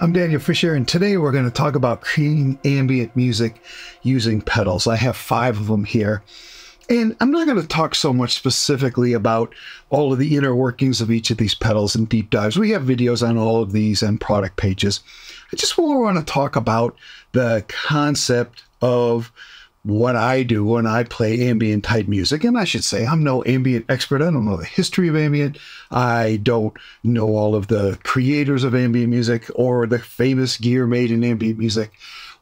I'm Daniel Fisher, and today we're going to talk about creating ambient music using pedals. I have 5 of them here, and I'm not going to talk so much specifically about all of the inner workings of each of these pedals and deep dives. We have videos on all of these and product pages. I just want to talk about the concept of what I do when I play ambient type music. And I should say, I'm no ambient expert. I don't know the history of ambient. I don't know all of the creators of ambient music or the famous gear made in ambient music.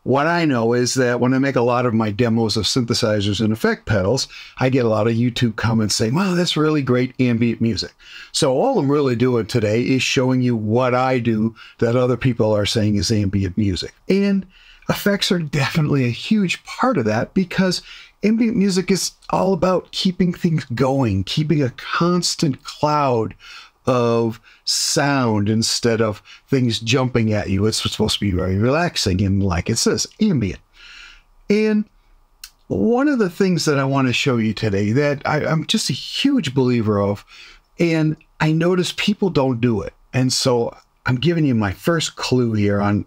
What I know is that when I make a lot of my demos of synthesizers and effect pedals, I get a lot of YouTube comments saying, wow, that's really great ambient music. So all I'm really doing today is showing you what I do that other people are saying is ambient music. And effects are definitely a huge part of that, because ambient music is all about keeping things going, keeping a constant cloud of sound instead of things jumping at you. It's supposed to be very relaxing and, like it says, ambient. And one of the things that I want to show you today that I'm just a huge believer of, and I notice people don't do it. And so I'm giving you my first clue here on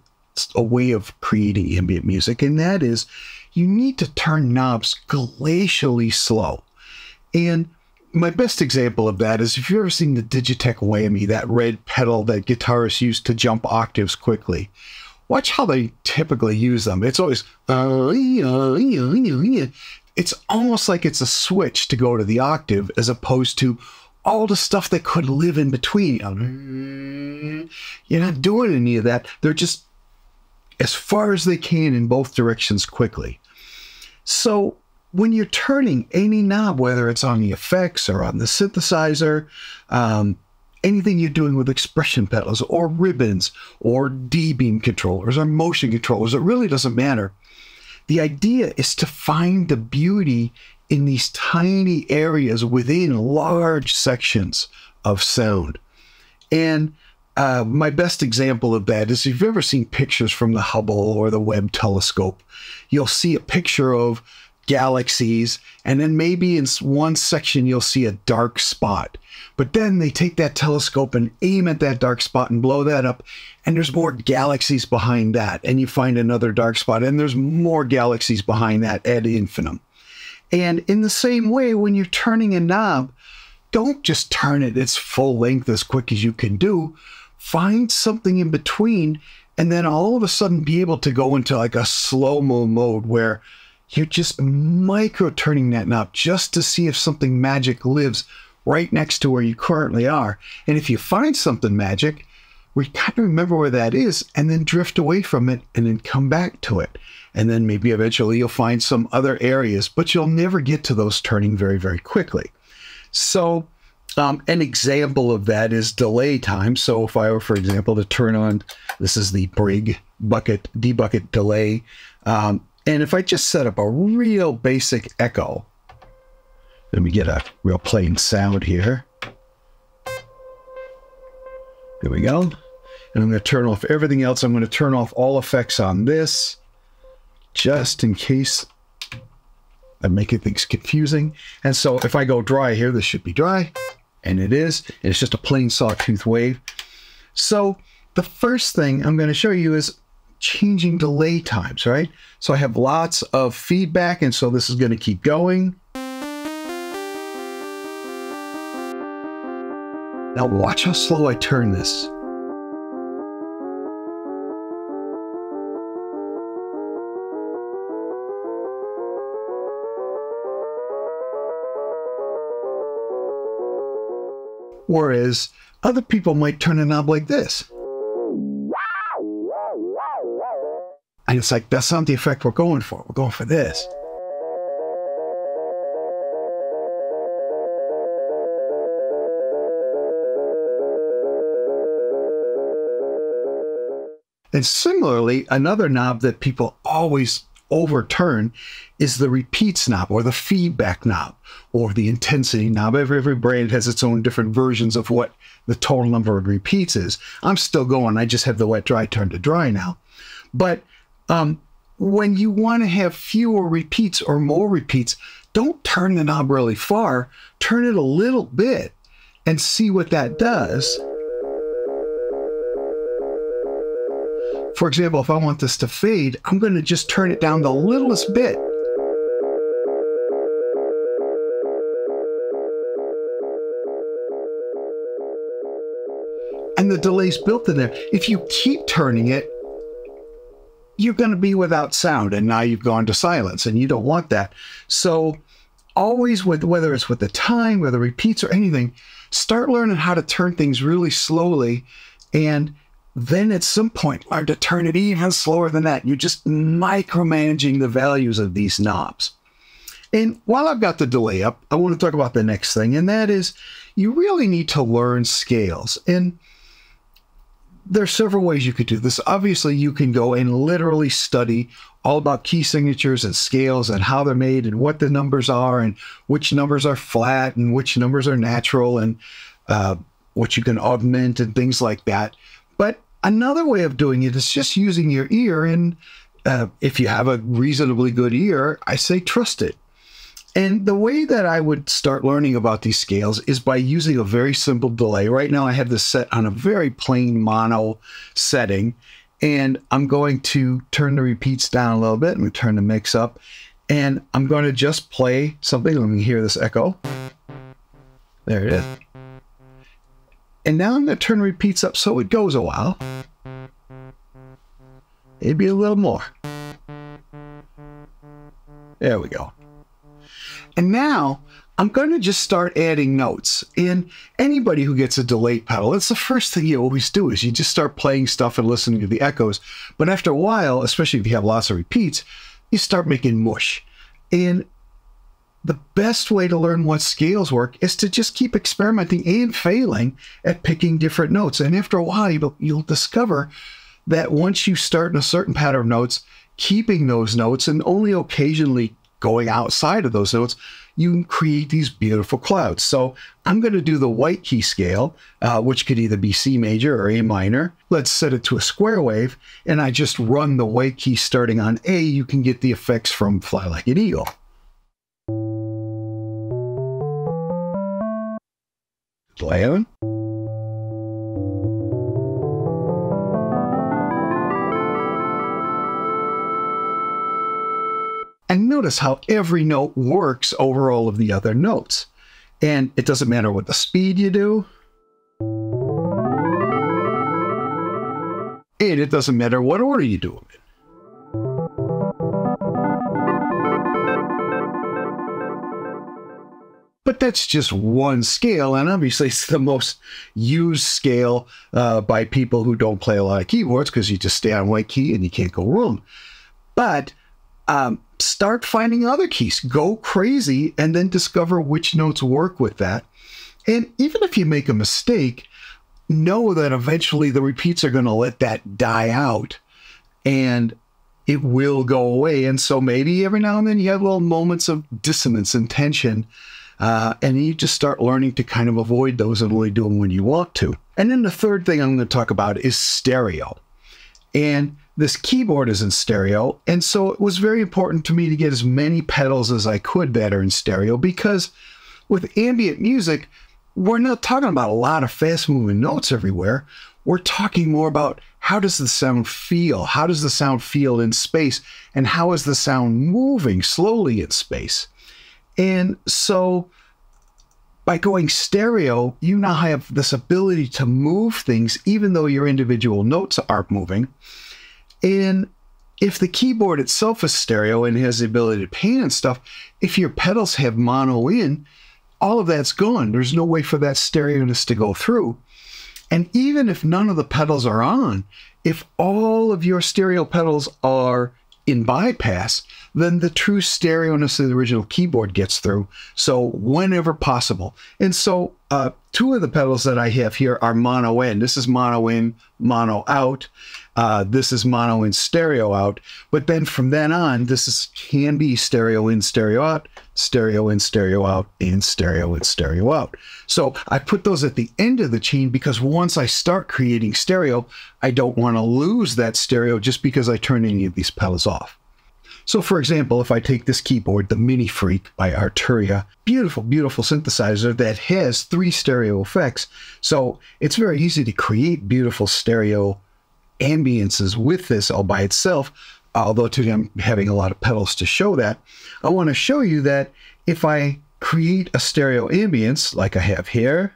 a way of creating ambient music, and that is you need to turn knobs glacially slow. And my best example of that is if you've ever seen the Digitech Whammy, that red pedal that guitarists use to jump octaves quickly. Watch how they typically use them. It's always it's almost like it's a switch to go to the octave, as opposed to all the stuff that could live in between. You're not doing any of that. They're just as far as they can in both directions quickly. So when you're turning any knob, whether it's on the effects or on the synthesizer, anything you're doing with expression pedals or ribbons or D-beam controllers or motion controllers, it really doesn't matter. The idea is to find the beauty in these tiny areas within large sections of sound. And my best example of that is if you've ever seen pictures from the Hubble or the Webb telescope, you'll see a picture of galaxies, and then maybe in one section you'll see a dark spot. But then they take that telescope and aim at that dark spot and blow that up, and there's more galaxies behind that. And you find another dark spot, and there's more galaxies behind that ad infinitum. And in the same way, when you're turning a knob, don't just turn it its full length as quick as you can do. Find something in between, and then all of a sudden be able to go into like a slow-mo mode where you're just micro-turning that knob just to see if something magic lives right next to where you currently are. And if you find something magic, we kind of remember where that is, and then drift away from it, and then come back to it. And then maybe eventually you'll find some other areas, but you'll never get to those turning very, very quickly. So an example of that is delay time. So if I were, for example, to turn on, this is the Brig bucket, D-bucket delay. And if I just set up a real basic echo, let me get a real plain sound here. There we go. And I'm going to turn off everything else. I'm going to turn off all effects on this, just in case I'm making things confusing. And so if I go dry here, this should be dry. And it is. And it's just a plain sawtooth wave. So the first thing I'm going to show you is changing delay times, right? So I have lots of feedback, and so this is going to keep going. Now watch how slow I turn this. Whereas other people might turn a knob like this. And it's like, that's not the effect we're going for. We're going for this. And similarly, another knob that people always overturn is the repeats knob, or the feedback knob, or the intensity knob. Every brand has its own different versions of what the total number of repeats is. I'm still going. I just have the wet dry turned to dry now. But when you want to have fewer repeats or more repeats, don't turn the knob really far. Turn it a little bit and see what that does. For example, if I want this to fade, I'm going to just turn it down the littlest bit. And the delay's built in there. If you keep turning it, you're going to be without sound, and now you've gone to silence, and you don't want that. So always, whether it's with the time or the repeats or anything, start learning how to turn things really slowly, and then at some point learn to turn it even slower than that. You're just micromanaging the values of these knobs. And while I've got the delay up, I want to talk about the next thing, and that is you really need to learn scales. And there's several ways you could do this. Obviously, you can go and literally study all about key signatures and scales and how they're made and what the numbers are and which numbers are flat and which numbers are natural and what you can augment and things like that. But another way of doing it is just using your ear. And if you have a reasonably good ear, I say trust it. And the way that I would start learning about these scales is by using a very simple delay. Right now I have this set on a very plain mono setting, and I'm going to turn the repeats down a little bit and turn the mix up, and I'm going to just play something. Let me hear this echo. There it is. And now I'm going to turn the repeats up so it goes a while. Maybe a little more. There we go. And now I'm going to just start adding notes. And anybody who gets a delay pedal, that's the first thing you always do, is you just start playing stuff and listening to the echoes. But after a while, especially if you have lots of repeats, you start making mush. And the best way to learn what scales work is to just keep experimenting and failing at picking different notes. And after a while, you'll discover that once you start in a certain pattern of notes, keeping those notes and only occasionally going outside of those notes, you can create these beautiful clouds. So I'm going to do the white key scale, which could either be C major or A minor. Let's set it to a square wave, and I just run the white key starting on A. You can get the effects from Fly Like an Eagle. Play on. And notice how every note works over all of the other notes. And it doesn't matter what the speed you do. And it doesn't matter what order you do them in. But that's just one scale, and obviously it's the most used scale by people who don't play a lot of keyboards, because you just stay on white key and you can't go wrong. But start finding other keys, go crazy, and then discover which notes work with that. And even if you make a mistake, know that eventually the repeats are going to let that die out and it will go away. And so maybe every now and then you have little moments of dissonance and tension, and you just start learning to kind of avoid those and only do them when you want to. And then the third thing I'm going to talk about is stereo. And this keyboard is in stereo, and so it was very important to me to get as many pedals as I could that are in stereo, because with ambient music, we're not talking about a lot of fast-moving notes everywhere. We're talking more about how does the sound feel? How does the sound feel in space? And how is the sound moving slowly in space? And so by going stereo, you now have this ability to move things even though your individual notes aren't moving. And if the keyboard itself is stereo and has the ability to pan and stuff, if your pedals have mono in, all of that's gone. There's no way for that stereoness to go through. And even if none of the pedals are on, if all of your stereo pedals are in bypass, then the true stereoness of the original keyboard gets through. So whenever possible. And so two of the pedals that I have here are mono in. This is mono in, mono out. This is mono in, stereo out. But then from then on, can be stereo in, stereo out, stereo in, stereo out, and stereo in, stereo out. So I put those at the end of the chain because once I start creating stereo, I don't want to lose that stereo just because I turn any of these pedals off. So for example, if I take this keyboard, the Mini Freak by Arturia, beautiful, beautiful synthesizer that has 3 stereo effects. So it's very easy to create beautiful stereo ambiances with this all by itself, although today I'm having a lot of pedals to show that. I want to show you that if I create a stereo ambience like I have here,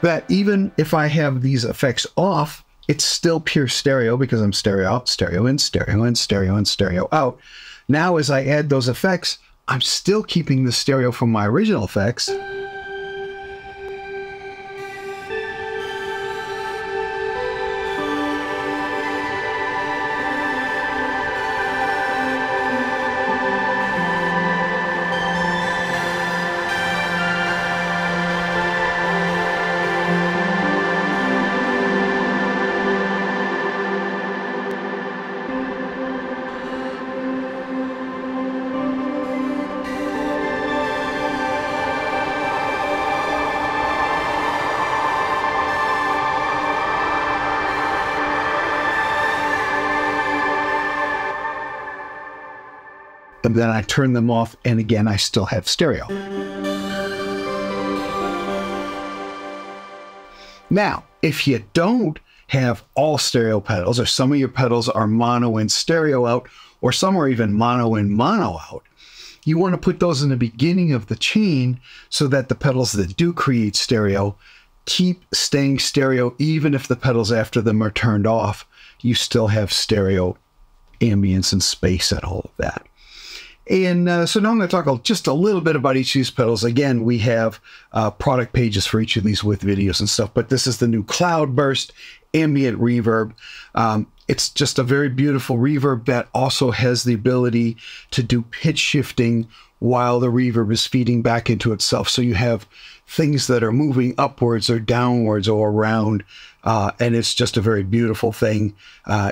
that even if I have these effects off, it's still pure stereo because I'm stereo out, stereo in, stereo in, stereo in, stereo out. Now as I add those effects, I'm still keeping the stereo from my original effects. And then I turn them off, and again, I still have stereo. Now, if you don't have all stereo pedals, or some of your pedals are mono in, stereo out, or some are even mono in, mono out, you want to put those in the beginning of the chain so that the pedals that do create stereo keep staying stereo even if the pedals after them are turned off. You still have stereo ambience and space and all of that. And so now I'm going to talk just a little bit about each of these pedals. Again, we have product pages for each of these with videos and stuff, but this is the new Cloudburst Ambient Reverb. It's just a very beautiful reverb that also has the ability to do pitch shifting while the reverb is feeding back into itself. So you have things that are moving upwards or downwards or around, and it's just a very beautiful thing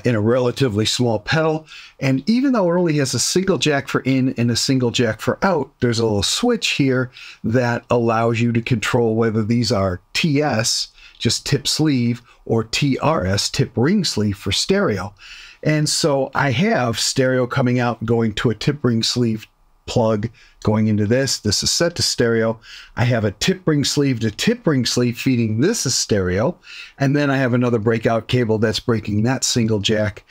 in a relatively small pedal. And even though it only has a single jack for in and a single jack for out, there's a little switch here that allows you to control whether these are TS, just tip sleeve, or TRS, tip ring sleeve for stereo. And so I have stereo coming out, going to a tip ring sleeve plug going into this. This is set to stereo. I have a tip ring sleeve to tip ring sleeve feeding this as stereo. And then I have another breakout cable that's breaking that single jack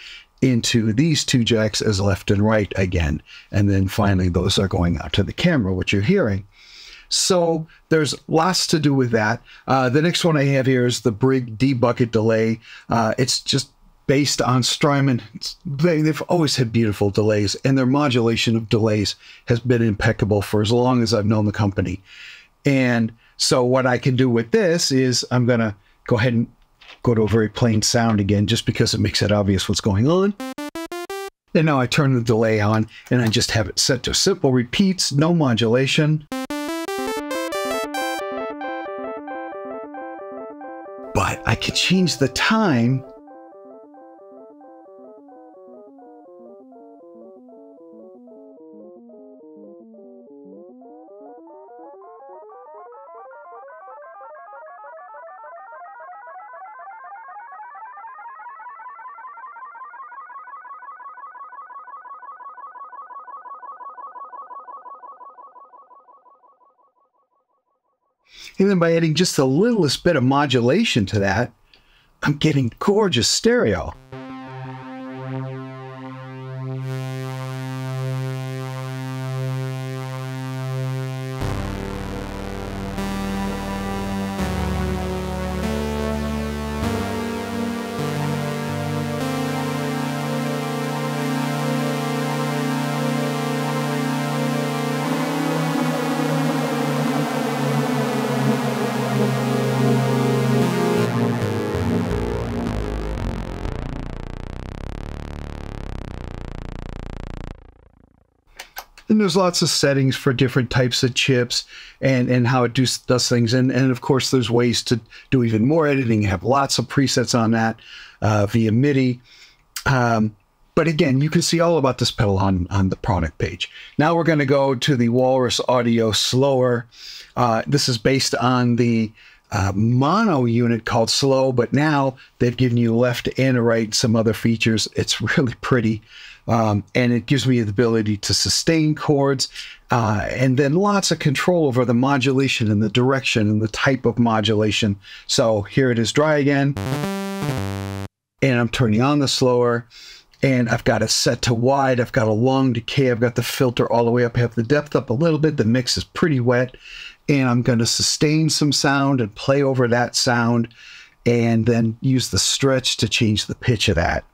into these two jacks as left and right again. And then finally, those are going out to the camera, which you're hearing. So there's lots to do with that. The next one I have here is the Brig D-Bucket delay. It's just based on Strymon. They've always had beautiful delays, and their modulation of delays has been impeccable for as long as I've known the company. And so what I can do with this is I'm going to go ahead and go to a very plain sound again, just because it makes it obvious what's going on. And now I turn the delay on, and I just have it set to simple repeats, no modulation. But I can change the time . And then by adding just the littlest bit of modulation to that, I'm getting gorgeous stereo. And there's lots of settings for different types of chips and how it does things. And of course, there's ways to do even more editing. You have lots of presets on that via MIDI. But again, you can see all about this pedal on the product page. Now we're going to go to the Walrus Audio Slower. This is based on the mono unit called slow, but now they've given you left and right, some other features. It's really pretty. And it gives me the ability to sustain chords, and then lots of control over the modulation and the direction and the type of modulation. So here it is dry again, and I'm turning on the slower, and I've got it set to wide. I've got a long decay. I've got the filter all the way up. I have the depth up a little bit. The mix is pretty wet, and I'm going to sustain some sound and play over that sound, and then use the stretch to change the pitch of that.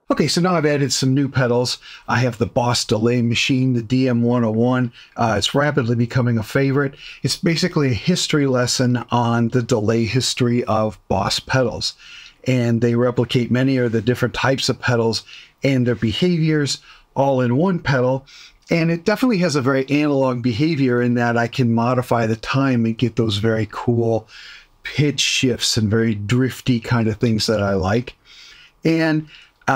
Okay, so now I've added some new pedals. I have the Boss Delay Machine, the DM101. It's rapidly becoming a favorite. It's basically a history lesson on the delay history of Boss pedals. And they replicate many of the different types of pedals and their behaviors all in one pedal. And it definitely has a very analog behavior in that I can modify the time and get those very cool pitch shifts and very drifty kind of things that I like. And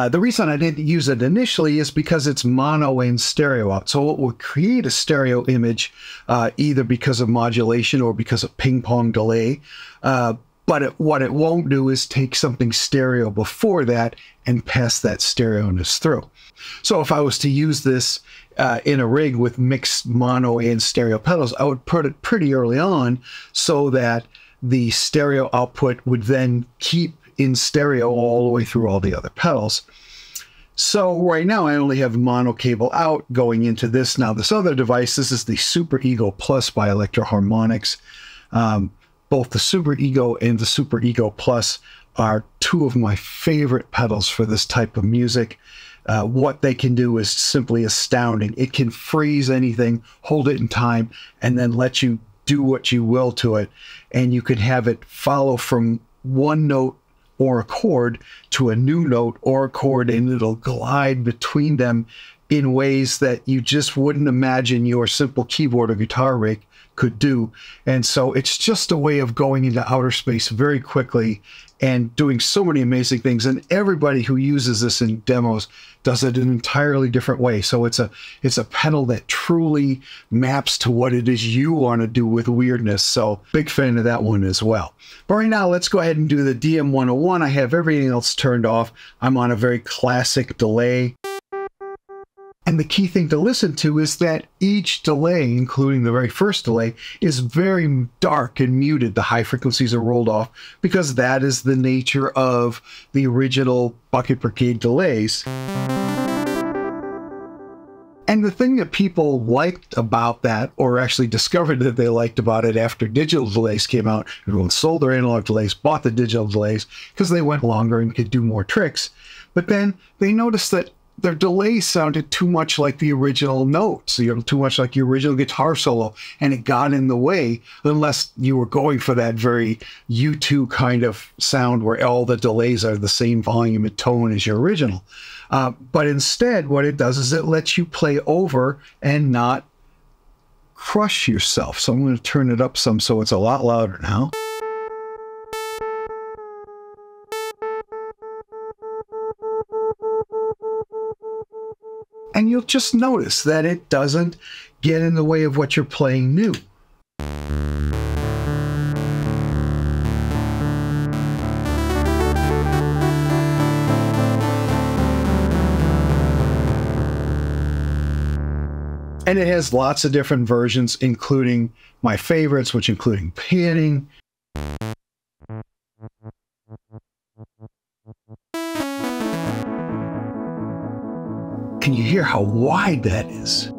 the reason I didn't use it initially is because it's mono and stereo out. So it will create a stereo image either because of modulation or because of ping pong delay. But what it won't do is take something stereo before that and pass that stereo-ness through. So if I was to use this in a rig with mixed mono and stereo pedals, I would put it pretty early on so that the stereo output would then keep in stereo all the way through all the other pedals. So right now I only have mono cable out going into this. Now this other device, this is the Super Ego Plus by Electro Harmonics. Both the Super Ego and the Super Ego Plus are two of my favorite pedals for this type of music. What they can do is simply astounding. It can freeze anything, hold it in time, and then let you do what you will to it. And you can have it follow from one note or a chord to a new note or a chord, and it'll glide between them in ways that you just wouldn't imagine your simple keyboard or guitar rig could do. And so it's just a way of going into outer space very quickly and doing so many amazing things. And everybody who uses this in demos does it in an entirely different way. So it's a pedal that truly maps to what it is you want to do with weirdness. So big fan of that one as well. But right now, let's go ahead and do the DM101. I have everything else turned off. I'm on a very classic delay. And the key thing to listen to is that each delay, including the very first delay, is very dark and muted. The high frequencies are rolled off because that is the nature of the original Bucket Brigade delays. And the thing that people liked about that, or actually discovered that they liked about it after digital delays came out, everyone sold their analog delays, bought the digital delays because they went longer and could do more tricks. But then they noticed that their delays sounded too much like the original notes, too much like the original guitar solo, and it got in the way unless you were going for that very U2 kind of sound where all the delays are the same volume and tone as your original. But instead, what it does is it lets you play over and not crush yourself. So I'm going to turn it up some so it's a lot louder now. and you'll just notice that it doesn't get in the way of what you're playing new. And it has lots of different versions, including my favorites, which including panning. Can you hear how wide that is?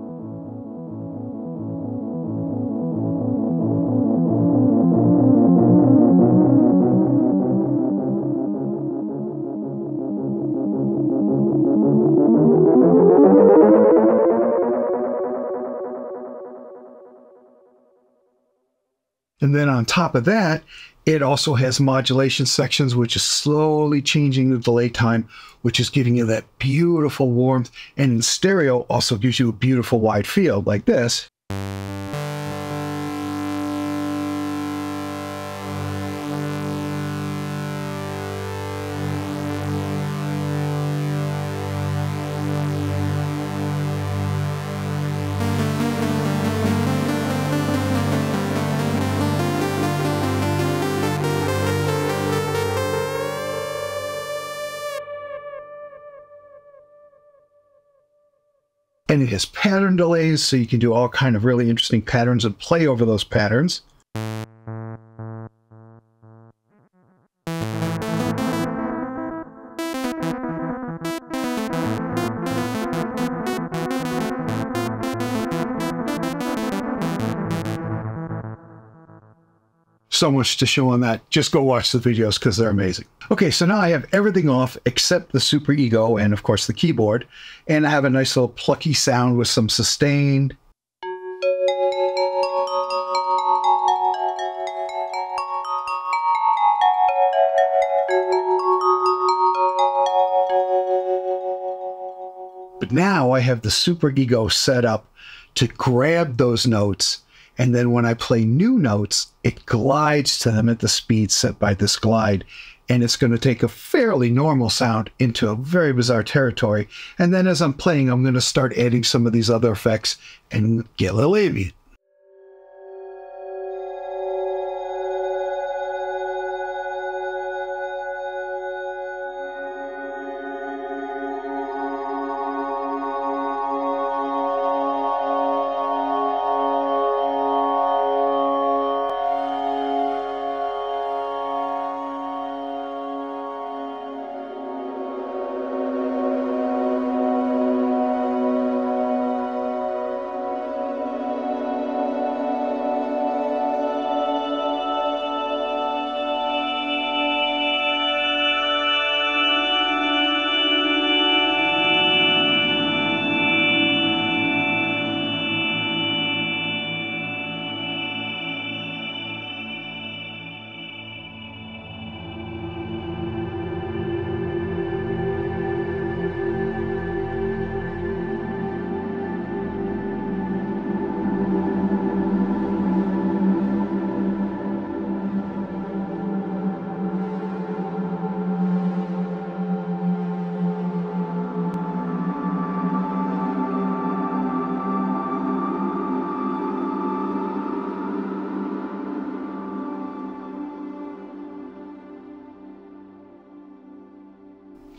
And then on top of that, it also has modulation sections, which is slowly changing the delay time, which is giving you that beautiful warmth. And in stereo, also gives you a beautiful wide field like this. And it has pattern delays, so you can do all kind of really interesting patterns and play over those patterns. So much to show on that. Just go watch the videos because they're amazing. Okay, so now I have everything off except the Super Ego and of course the keyboard. And I have a nice little plucky sound with some sustain. But now I have the Super Ego set up to grab those notes, and then when I play new notes, it glides to them at the speed set by this glide, and it's going to take a fairly normal sound into a very bizarre territory. And then as I'm playing, I'm going to start adding some of these other effects and get a little ambient.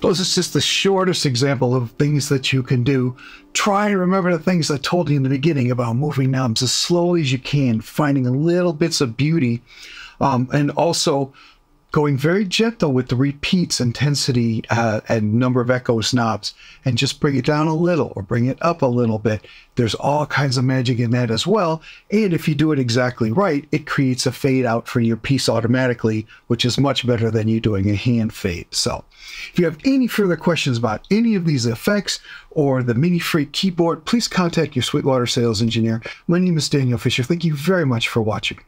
This is just the shortest example of things that you can do. Try and remember the things I told you in the beginning about moving knobs as slowly as you can, finding little bits of beauty, and also going very gentle with the repeats, intensity, and number of echoes knobs, and just bring it down a little or bring it up a little bit. There's all kinds of magic in that as well. And if you do it exactly right, it creates a fade out for your piece automatically, which is much better than you doing a hand fade. So if you have any further questions about any of these effects or the Mini Freak keyboard, please contact your Sweetwater sales engineer. My name is Daniel Fisher. Thank you very much for watching.